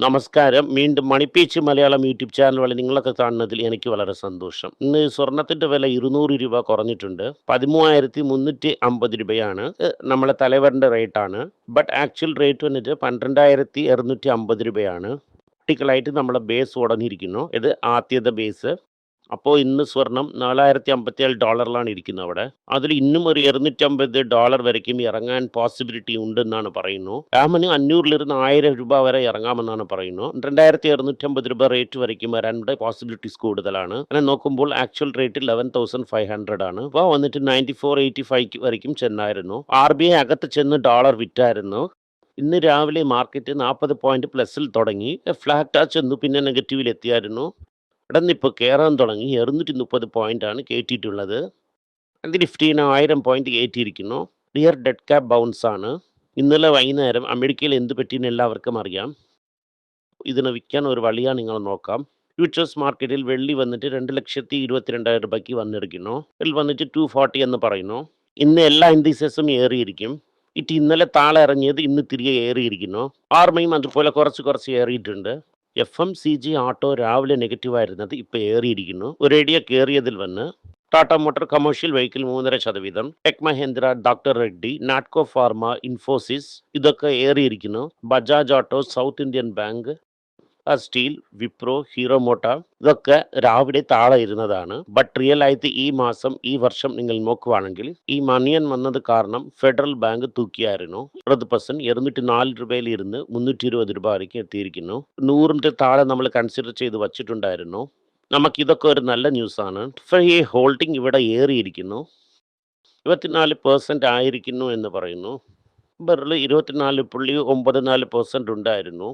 നമസ്കാരം. വീണ്ടും മണിപ്പീച്ച് Malayalam YouTube channel വഴി നിങ്ങളൊക്കെ കാണുന്നതിൽ എനിക്ക് വളരെ സന്തോഷം. ഇന്ന് സ്വർണത്തിൻ്റെ വില 200 രൂപ കുറഞ്ഞിട്ടുണ്ട്. 13,350 രൂപയാണ് നമ്മളെ തലവറിൻ്റെ റേറ്റാണ്. ബട്ട് ആക്ച്വൽ റേറ്റ് വന്നിട്ട് 12,250 രൂപയാണ്. പ്രാക്ടിക്കലായിട്ട് നമ്മളെ ബേസ് ഉടഞ്ഞിരിക്കുന്നു. ഇത് ആദ്യത്തെ ബേസ്. അപ്പോൾ ഇന്ന് സ്വർണം $4,057 ഇരിക്കുന്നത് അവിടെ. അതിൽ ഇന്നും ഒരു $250 വരയ്ക്കും ഇറങ്ങാൻ പോസിബിലിറ്റി ഉണ്ടെന്നാണ് പറയുന്നു. രാമന് 500 1000 രൂപ വരെ ഇറങ്ങാമെന്നാണ് പറയുന്നു. 2,250 രൂപ റേറ്റ് വരയ്ക്കും വരാനുള്ള പോസിബിലിറ്റീസ് കൂടുതലാണ്. അങ്ങനെ നോക്കുമ്പോൾ ആക്ച്വൽ റേറ്റ് 11,500 ആണ്. അപ്പോൾ വന്നിട്ട് 94.85 വരയ്ക്കും ചെന്നായിരുന്നു. RBI അകത്ത് ചെന്ന് ഡോളർ വിറ്റായിരുന്നു. ഇന്ന് രാവിലെ മാർക്കറ്റ് 40 പോയിന്റ് പ്ലസിൽ തുടങ്ങി, ഫ്ലാറ്റ് ടച്ച് ചെന്നു, പിന്നെ നെഗറ്റീവിൽ എത്തിയായിരുന്നു. ഇപ്പോൾ കയറാൻ തുടങ്ങി. 230 പോയിന്റാണ് കയറ്റിയിട്ടുള്ളത്. നിഫ്റ്റീന് 1000 പോയിന്റ് കയറ്റിയിരിക്കുന്നു. റിയർ ഡെഡ് ക്യാപ് ബൗൺസ് ആണ്. ഇന്നലെ വൈകുന്നേരം അമേരിക്കയിൽ എന്ത് പറ്റിയെന്ന് എല്ലാവർക്കും അറിയാം. ഇതിനെ വിൽക്കാൻ ഒരു വഴിയാണ് നിങ്ങൾ നോക്കാം. ഫ്യൂച്ചേഴ്സ് മാർക്കറ്റിൽ വെള്ളി വന്നിട്ട് 2,22,000 രൂപയ്ക്ക് വന്നിരിക്കുന്നു. ഇതിൽ വന്നിട്ട് 240 എന്ന് പറയുന്നു. ഇന്ന് എല്ലാ ഇൻഡിസസും ഏറിയിരിക്കും. ഇന്നലെ താഴെ ഇറങ്ങിയത് ഇന്ന് തിരികെ ഏറിയിരിക്കുന്നു. ആർമയും അതുപോലെ കുറച്ച് ഏറിയിട്ടുണ്ട്. FMCG ആട്ടോ രാവിലെ നെഗറ്റീവായിരുന്നത് ഇപ്പോൾ ഏറിയിരിക്കുന്നു. ഒരേടിയ കയറിയതിൽ വന്ന് Tata motor commercial vehicle 3.5%, tech Mahindra, doctor Reddy, Natco pharma, Infosys ഇതൊക്കെ ഏറിയിരിക്കുന്നു. Bajaj auto, south Indian bank, steel, Wipro, Hero motor ഇതൊക്കെ രാവിലെ താഴെ ഇരുന്നതാണ്. ബട്ട് റിയൽ ആയിട്ട് ഈ വർഷം നിങ്ങൾ നോക്കുവാണെങ്കിൽ ഈ മണിയൻ വന്നത് കാരണം ഫെഡറൽ ബാങ്ക് തൂക്കിയായിരുന്നു. 20% 204 രൂപയിൽ ഇരുന്ന് 320 രൂപ വരയ്ക്ക് എത്തിയിരിക്കുന്നു. 100 താഴെ നമ്മൾ കൺസിഡർ ചെയ്ത് വച്ചിട്ടുണ്ടായിരുന്നു. നമുക്കിതൊക്കെ ഒരു നല്ല ന്യൂസാണ്. ഈ ഹോൾഡിംഗ് ഇവിടെ ഏറിയിരിക്കുന്നു. 24% ആയിരിക്കുന്നു എന്ന് പറയുന്നു. ബെറിൽ 24.94% ഉണ്ടായിരുന്നു.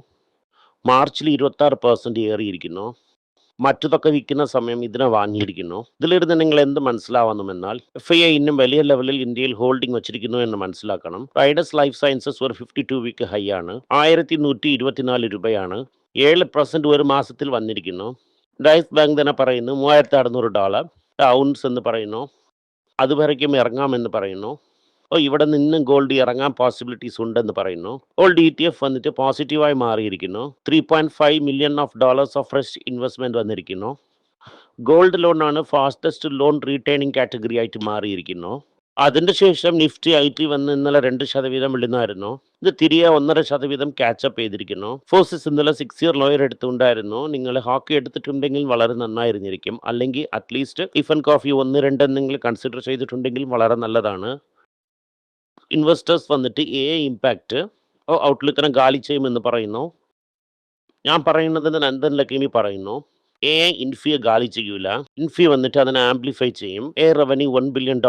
മാർച്ചിൽ 26% ഏറിയിരിക്കുന്നു. മറ്റതൊക്കെ വിൽക്കുന്ന സമയം ഇതിനെ വാങ്ങിയിരിക്കുന്നു. ഇതിലിരുന്ന് നിങ്ങൾ എന്ത് മനസ്സിലാവുന്നുമെന്നാൽ FII ഇന്നും വലിയ ലെവലിൽ ഇന്ത്യയിൽ ഹോൾഡിംഗ് വച്ചിരിക്കുന്നു എന്ന് മനസ്സിലാക്കണം. റൈഡസ് ലൈഫ് സയൻസസ് ഒരു 52 വീക്ക് ഹൈ ആണ്. 1,124 രൂപയാണ്. 7% ഒരു മാസത്തിൽ വന്നിരിക്കുന്നു. ഡൈസ് ബാങ്ക് തന്നെ പറയുന്നു $3,600 ഔൺസ് എന്ന് പറയുന്നു. അതുവരയ്ക്കും ഇറങ്ങാമെന്ന് പറയുന്നു. ഇവിടെ നിന്നും ഗോൾഡ് ഇറങ്ങാൻ പോസിബിലിറ്റീസ് ഉണ്ടെന്ന് പറയുന്നു. ഗോൾഡ് ETF വന്നിട്ട് പോസിറ്റീവായി മാറിയിരിക്കുന്നു. $3.5 million ഓഫ് ഫ്രഷ് ഇൻവെസ്റ്റ്മെന്റ് വന്നിരിക്കുന്നു. ഗോൾഡ് ലോണാണ് ഫാസ്റ്റസ്റ്റ് ലോൺ റീറ്റെയിനിങ് കാറ്റഗറി ആയിട്ട് മാറിയിരിക്കുന്നു. അതിൻ്റെ ശേഷം നിഫ്റ്റി IT വന്ന് ഇന്നലെ 2% വിടുന്നായിരുന്നു. ഇത് തിരികെ 1.5% ക്യാച്ചപ്പ് ചെയ്തിരിക്കുന്നു. ഫോഴ്സസ് ഇന്നലെ 6 ഇയർ ലോയർ എടുത്തുണ്ടായിരുന്നു. നിങ്ങൾ ഹോക്കി എടുത്തിട്ടുണ്ടെങ്കിൽ വളരെ നന്നായിരുന്നിരിക്കും. അല്ലെങ്കിൽ അറ്റ്ലീസ്റ്റ് ടിഫൻ കോഫി 1-2 എന്തെങ്കിലും കൺസിഡർ ചെയ്തിട്ടുണ്ടെങ്കിൽ വളരെ നല്ലതാണ്. ഇൻവെസ്റ്റേഴ്സ് വന്നിട്ട് ഇമ്പാക്റ്റ് ഔട്ട്ലുക്കിനെ ഗാലി ചെയ്യുമെന്ന് പറയുന്നു. ഞാൻ പറയുന്നതിന് നന്ദൻ ലക്ഷ്മി പറയുന്നു ഇൻഫിയെ ഗാലി ചെയ്യൂല. ഇൻഫി വന്നിട്ട് അതിനെ ആംപ്ലിഫൈ ചെയ്യും. റവന്യൂ $1 billion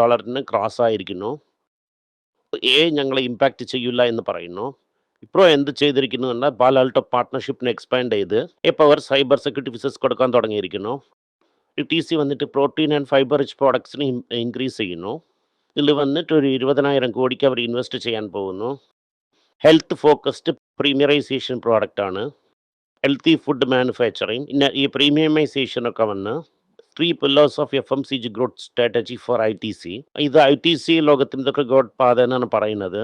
ക്രോസ് ആയിരിക്കുന്നു. ഞങ്ങളെ ഇമ്പാക്റ്റ് ചെയ്യൂല എന്ന് പറയുന്നു. ഇപ്പോൾ എന്ത് ചെയ്തിരിക്കുന്നു എന്നാൽ പാലാൾട്ടോ പാർട്ട്ണർഷിപ്പിനെ എക്സ്പാൻഡ് ചെയ്ത് പവർ സൈബർ സെക്യൂരിറ്റി ഫിസസ് കൊടുക്കാൻ തുടങ്ങിയിരിക്കുന്നു. TC വന്നിട്ട് പ്രോട്ടീൻ ആൻഡ് ഫൈബർ റിച്ച് പ്രോഡക്ട്സിന് ഇൻക്രീസ് ചെയ്യുന്നു. ഇതിൽ വന്നിട്ട് ഒരു 20,000 കോടിക്ക് അവർ ഇൻവെസ്റ്റ് ചെയ്യാൻ പോകുന്നു. ഹെൽത്ത് ഫോക്കസ്ഡ് പ്രീമിയറൈസേഷൻ പ്രോഡക്റ്റ് ആണ്. Healthy food manufacturing. ഈ പ്രീമിയമൈസേഷനൊക്കെ വന്ന് 3 pillars of FMCG growth strategy four ITC. ഇത് ITC ലോകത്തിൻ്റെ ഇതൊക്കെ ഗ്രോത്ത് പാത എന്നാണ് പറയുന്നത്.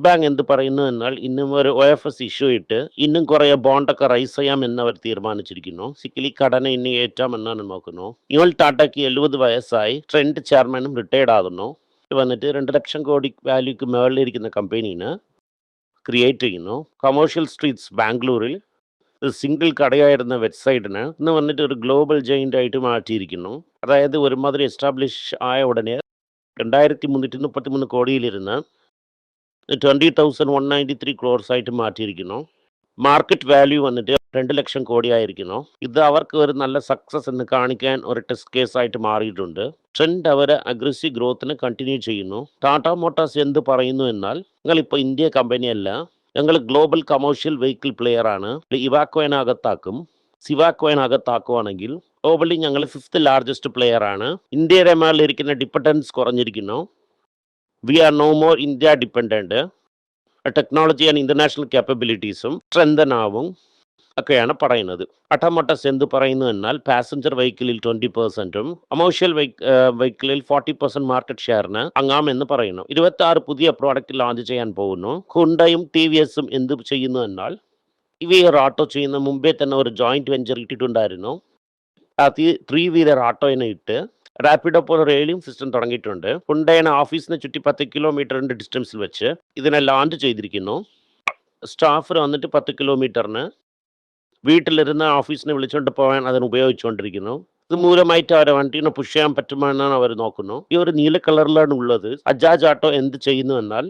ബാങ്ക് എന്ത് പറയുന്നു എന്നാൽ ഇന്നും ഒരു OFS ഇഷ്യൂ ഇട്ട് ഇന്നും കുറേ ബോണ്ടൊക്കെ റൈസ് ചെയ്യാമെന്ന് അവർ തീരുമാനിച്ചിരിക്കുന്നു. സിക്കലി കടന ഇനി ഏറ്റാമെന്നാണ് നോക്കുന്നു. ഇവൾ ടാറ്റയ്ക്ക് 70 വയസ്സായി. ട്രെൻഡ് ചെയർമാനും റിട്ടയർഡ് ആകുന്നു. വന്നിട്ട് 2 ലക്ഷം കോടി വാല്യൂക്ക് മുകളിലിരിക്കുന്ന കമ്പനീനെ ക്രിയേറ്റ് ചെയ്യുന്നു. കൊമേഴ്ഷ്യൽ സ്ട്രീറ്റ്സ് ബാംഗ്ലൂരിൽ സിംഗിൾ കടയായിരുന്ന വെബ്സൈറ്റിന് ഇന്ന് വന്നിട്ട് ഒരു ഗ്ലോബൽ ജയിൻ്റ് ആയിട്ട് മാറ്റിയിരിക്കുന്നു. അതായത് ഒരുമാതിരി എസ്റ്റാബ്ലിഷ് ആയ ഉടനെ 2,333 കോടിയിലിരുന്ന് 20,193 crores ആയിട്ട് മാറ്റിയിരിക്കുന്നു. മാർക്കറ്റ് വാല്യൂ വന്നിട്ട് 2 ലക്ഷം കോടി ആയിരിക്കുന്നു. ഇത് അവർക്ക് ഒരു നല്ല സക്സസ് എന്ന് കാണിക്കാൻ ഒരു ടെസ്റ്റ് കേസ് ആയിട്ട് മാറിയിട്ടുണ്ട്. ട്രെൻഡ് അവരെ അഗ്രസീവ് ഗ്രോത്തിന് കണ്ടിന്യൂ ചെയ്യുന്നു. ടാറ്റ മോട്ടോഴ്സ് എന്ത് പറയുന്നു എന്നാൽ ഞങ്ങളിപ്പോൾ ഇന്ത്യ കമ്പനിയല്ല, ഞങ്ങൾ ഗ്ലോബൽ കമേഴ്ഷ്യൽ വെഹിക്കിൾ പ്ലെയർ ആണ്. ഇവാക്കോയിനകത്താക്കും. സിവാക്കോയിനകത്താക്കുവാണെങ്കിൽ ഗ്ലോബലി ഞങ്ങൾ 5th ലാർജസ്റ്റ് പ്ലെയർ ആണ്. ഇന്ത്യയുടെ മേളിലിരിക്കുന്ന ഡിപ്പെൻഡൻസ് കുറഞ്ഞിരിക്കുന്നു. We are no more India dependent. Technology and international ക്യാപ്പബിലിറ്റീസും സ്ട്രെങ്തൻ ആവും ഒക്കെയാണ് പറയുന്നത്. ടാറ്റ മോട്ടോഴ്സ് എന്ത് പറയുന്നു എന്നാൽ പാസഞ്ചർ വെഹിക്കിളിൽ 20%, കൊമേഴ്ഷ്യൽ വെഹിക്കിളിൽ 40% മാർക്കറ്റ് ഷെയറിന് അങ്ങാമെന്ന് പറയുന്നു. 26 പുതിയ പ്രോഡക്റ്റ് ലോഞ്ച് ചെയ്യാൻ പോകുന്നു. ഹുണ്ടയും TVSും എന്ത് ചെയ്യുന്നു എന്നാൽ വീലർ ഓട്ടോ ചെയ്യുന്ന മുമ്പേ തന്നെ ഒരു ജോയിന്റ് വെഞ്ചർ ഇട്ടിട്ടുണ്ടായിരുന്നു. അത് 3 വീലർ ഓട്ടോനെ ഇട്ട് റാപ്പിഡോ പോലെ റെയിലിംഗ് സിസ്റ്റം തുടങ്ങിയിട്ടുണ്ട്. ഹുണ്ടായിനെ ഓഫീസിന് ചുറ്റി 10 കിലോമീറ്ററിന്റെ ഡിസ്റ്റൻസിൽ വെച്ച് ഇതിനെ ലോഞ്ച് ചെയ്തിരിക്കുന്നു. സ്റ്റാഫർ വന്നിട്ട് 10 കിലോമീറ്ററിന് വീട്ടിലിരുന്ന് ഓഫീസിനെ വിളിച്ചുകൊണ്ട് പോകാൻ അതിന് ഉപയോഗിച്ചുകൊണ്ടിരിക്കുന്നു. ഇത് മൂലമായിട്ട് അവരെ വണ്ടീനെ പുഷ് ചെയ്യാൻ പറ്റുമെന്നാണ് അവർ നോക്കുന്നു. ഈ ഒരു നീല കളറിലാണ് ഉള്ളത്. അജാജ് ഓട്ടോ എന്ത് ചെയ്യുന്നു എന്നാൽ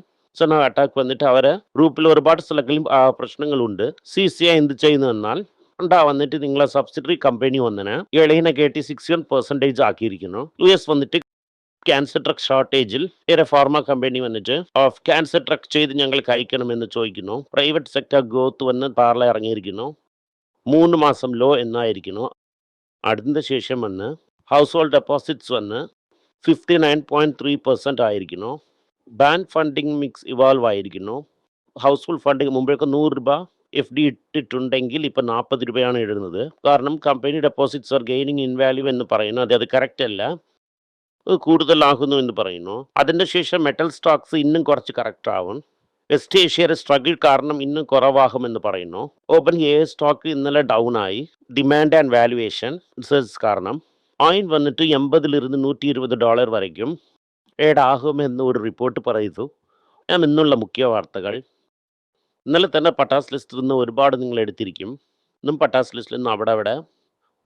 അറ്റാക്ക് വന്നിട്ട് അവരെ ഗ്രൂപ്പിൽ ഒരുപാട് സ്ഥലങ്ങളിൽ പ്രശ്നങ്ങളുണ്ട്. CCI എന്ത് ചെയ്യുന്നു എന്നാൽ വന്നിട്ട് നിങ്ങളെ സബ്സിഡറി കമ്പനി വന്നിന് 61% ആക്കിയിരിക്കുന്നു. US വന്നിട്ട് ക്യാൻസർ ഡ്രഗ് ഷോർട്ടേജിൽ ഫാർമ കമ്പനി വന്നിട്ട് ക്യാൻസർ ഡ്രഗ് ചെയ്ത് ഞങ്ങൾക്ക് അയക്കണമെന്ന് ചോദിക്കുന്നു. പ്രൈവറ്റ് സെക്ടർ ഗ്രോത്ത് വന്ന് പാർല ഇറങ്ങിയിരിക്കുന്നു. 3 മാസം ലോ എന്നായിരിക്കുന്നു. അതിന് ശേഷം വന്ന് ഹൗസ് ഹോൾഡ് ഡെപ്പോസിറ്റ്സ് വന്ന് 59.3% ആയിരിക്കുന്നു. ബാങ്ക് ഫണ്ടിങ് മിക്സ് ഇവാൾവ് ആയിരിക്കുന്നു. ഹൗസ് ഹോൾഡ് ഫണ്ടിങ് മുമ്പേക്ക് 100 രൂപ FD ഇട്ടിട്ടുണ്ടെങ്കിൽ ഇപ്പം 40 രൂപയാണ് എഴുതുന്നത്. കാരണം company deposits are gaining in value എന്ന് പറയുന്നു. അത് കറക്റ്റ് അല്ല, കൂടുതലാകുന്നു എന്ന് പറയുന്നു. അതിൻ്റെ ശേഷം മെറ്റൽ സ്റ്റോക്സ് ഇന്നും കുറച്ച് കറക്റ്റ് ആവും. വെസ്റ്റ് ഏഷ്യയുടെ സ്ട്രഗിൾ കാരണം ഇന്നും കുറവാകുമെന്ന് പറയുന്നു. ഓപ്പൺ AI സ്റ്റോക്ക് ഇന്നലെ ഡൗൺ ആയി. ഡിമാൻഡ് ആൻഡ് വാല്യുവേഷൻ റിസർച്ച് കാരണം ഓയിൽ വന്നിട്ട് 80 $120 വരയ്ക്കും ആകുമെന്ന് ഒരു റിപ്പോർട്ട് പറയുന്നു. ഇന്നുള്ള മുഖ്യ വാർത്തകൾ. ഇന്നലെ തന്നെ പട്ടാസ് ലിസ്റ്റിൽ നിന്ന് ഒരുപാട് നിങ്ങൾ എടുത്തിരിക്കും. ഇന്നും പട്ടാസ് ലിസ്റ്റിൽ നിന്ന് അവിടെ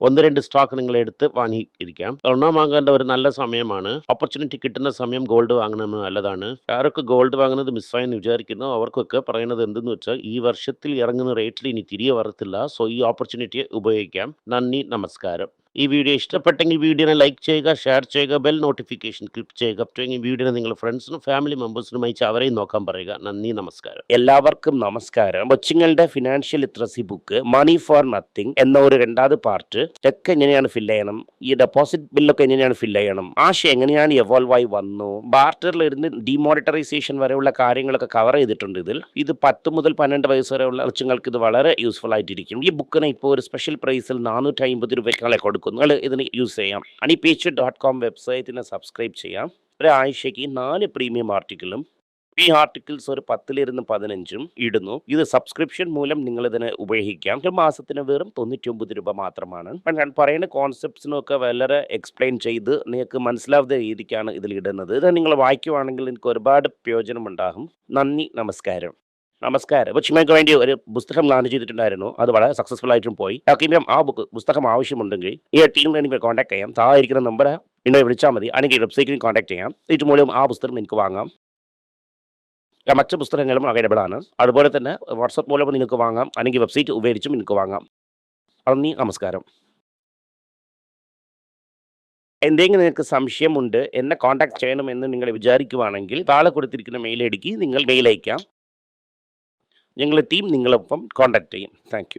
1-2 സ്റ്റോക്ക് നിങ്ങൾ എടുത്ത് വാങ്ങിയിരിക്കാം. സ്വർണ്ണം വാങ്ങേണ്ട ഒരു നല്ല സമയമാണ്. ഓപ്പർച്യൂണിറ്റി കിട്ടുന്ന സമയം ഗോൾഡ് വാങ്ങണമെന്ന് നല്ലതാണ്. ആരൊക്കെ ഗോൾഡ് വാങ്ങുന്നത് മിസ്സായെന്ന് വിചാരിക്കുന്നു അവർക്കൊക്കെ പറയുന്നത് എന്തെന്ന് വെച്ചാൽ ഈ വർഷത്തിൽ ഇറങ്ങുന്ന റേറ്റിൽ ഇനി തിരികെ വരത്തില്ല. സോ ഈ ഓപ്പർച്യൂണിറ്റിയെ ഉപയോഗിക്കാം. നന്ദി, നമസ്കാരം. ഈ വീഡിയോ ഇഷ്ടപ്പെട്ടെങ്കിൽ വീഡിയോനെ ലൈക്ക് ചെയ്യുക, ഷെയർ ചെയ്യുക, ബെൽ നോട്ടിഫിക്കേഷൻ ക്ലിക്ക് ചെയ്യുക. ഈ വീഡിയോനെ നിങ്ങളുടെ ഫ്രണ്ട്സിനും ഫാമിലി മെമ്പേഴ്സിനും അയച്ച് അവരെയും നോക്കാൻ പറയുക. നന്ദി, നമസ്കാരം. എല്ലാവർക്കും നമസ്കാരം. കൊച്ചുങ്ങളുടെ financial literacy book money for nothing എന്ന ഒരു 2ാമത് പാർട്ട്. ചെക്ക് എങ്ങനെയാണ് ഫില്ല് ചെയ്യണം, ഈ ഡെപ്പോസിറ്റ് ബില്ലൊക്കെ എങ്ങനെയാണ് ഫില്ല് ചെയ്യണം, ആശയം എങ്ങനെയാണ് എവോൾവ് ആയി വന്നു, ബാർട്ടറിൽ ഇരുന്ന് ഡിമോണിറ്ററൈസേഷൻ വരെയുള്ള കാര്യങ്ങളൊക്കെ കവർ ചെയ്തിട്ടുണ്ട്. ഇത് 10 മുതൽ 12 വയസ്സ് വരെയുള്ള കൊച്ചുങ്ങൾക്ക് ഇത് വളരെ യൂസ്ഫുൾ ആയിട്ടിരിക്കും. ഈ ബുക്കിനെ ഇപ്പോൾ ഒരു സ്പെഷ്യൽ പ്രൈസിൽ 450 രൂപയ്ക്ക് കൊടുക്കും. നിങ്ങൾ ഇതിന് യൂസ് ചെയ്യാം. honeypage.com വെബ്സൈറ്റിനെ സബ്സ്ക്രൈബ് ചെയ്യാം. ഒരാഴ്ചയ്ക്ക് 4 പ്രീമിയം ആർട്ടിക്കിളും ഈ ആർട്ടിക്കിൾസ് ഒരു 10-15 ഇടുന്നു. ഇത് സബ്സ്ക്രിപ്ഷൻ മൂലം നിങ്ങൾ ഇതിനെ ഉപയോഗിക്കാം. ഒരു മാസത്തിന് വെറും 99 രൂപ മാത്രമാണ്. ഞാൻ പറയുന്ന കോൺസെപ്റ്റ്സിനൊക്കെ വളരെ എക്സ്പ്ലെയിൻ ചെയ്ത് നിങ്ങൾക്ക് മനസ്സിലാവുന്ന രീതിക്കാണ് ഇതിൽ ഇടുന്നത്. ഇത് നിങ്ങൾ വായിക്കുവാണെങ്കിൽ നിങ്ങൾക്ക് ഒരുപാട് പ്രയോജനം ഉണ്ടാകും. നന്ദി, നമസ്കാരം. കൊച്ചുമേക്ക് വേണ്ടി ഒരു പുസ്തകം ലോഞ്ച് ചെയ്തിട്ടുണ്ടായിരുന്നു. അത് വളരെ സക്സസ്ഫുൾ ആയിട്ടും പോയി. ഇനിയും ആ പുസ്തകം ആവശ്യമുണ്ടെങ്കിൽ ഈ ടീമിനെ എനിക്ക് കോൺടാക്ട് ചെയ്യാം. താഴെയിരിക്കുന്ന നമ്പർ എന്നെ വിളിച്ചാൽ മതി. അല്ലെങ്കിൽ വെബ്സൈറ്റിൽ കോൺടാക്ട് ചെയ്യാം. ഇത് മൂലം ആ പുസ്തകം എനിക്ക് വാങ്ങാം. മറ്റ് പുസ്തകങ്ങളും അവൈലബിൾ ആണ്. അതുപോലെ തന്നെ വാട്സപ്പ് മൂലം നിങ്ങൾക്ക് വാങ്ങാം, അല്ലെങ്കിൽ വെബ്സൈറ്റ് ഉപയോഗിച്ചും നിങ്ങൾക്ക് വാങ്ങാം. നന്ദി, നമസ്കാരം. എന്തെങ്കിലും നിങ്ങൾക്ക് സംശയമുണ്ട്, എന്നെ കോൺടാക്ട് ചെയ്യണമെന്ന് നിങ്ങൾ വിചാരിക്കുവാണെങ്കിൽ താഴെ കൊടുത്തിരിക്കുന്ന മെയിൽ ഐഡിക്ക് നിങ്ങൾ മെയിൽ അയക്കാം. ഞങ്ങളുടെ ടീം നിങ്ങളൊപ്പം കോൺടാക്ട് ചെയ്യും. Thank you.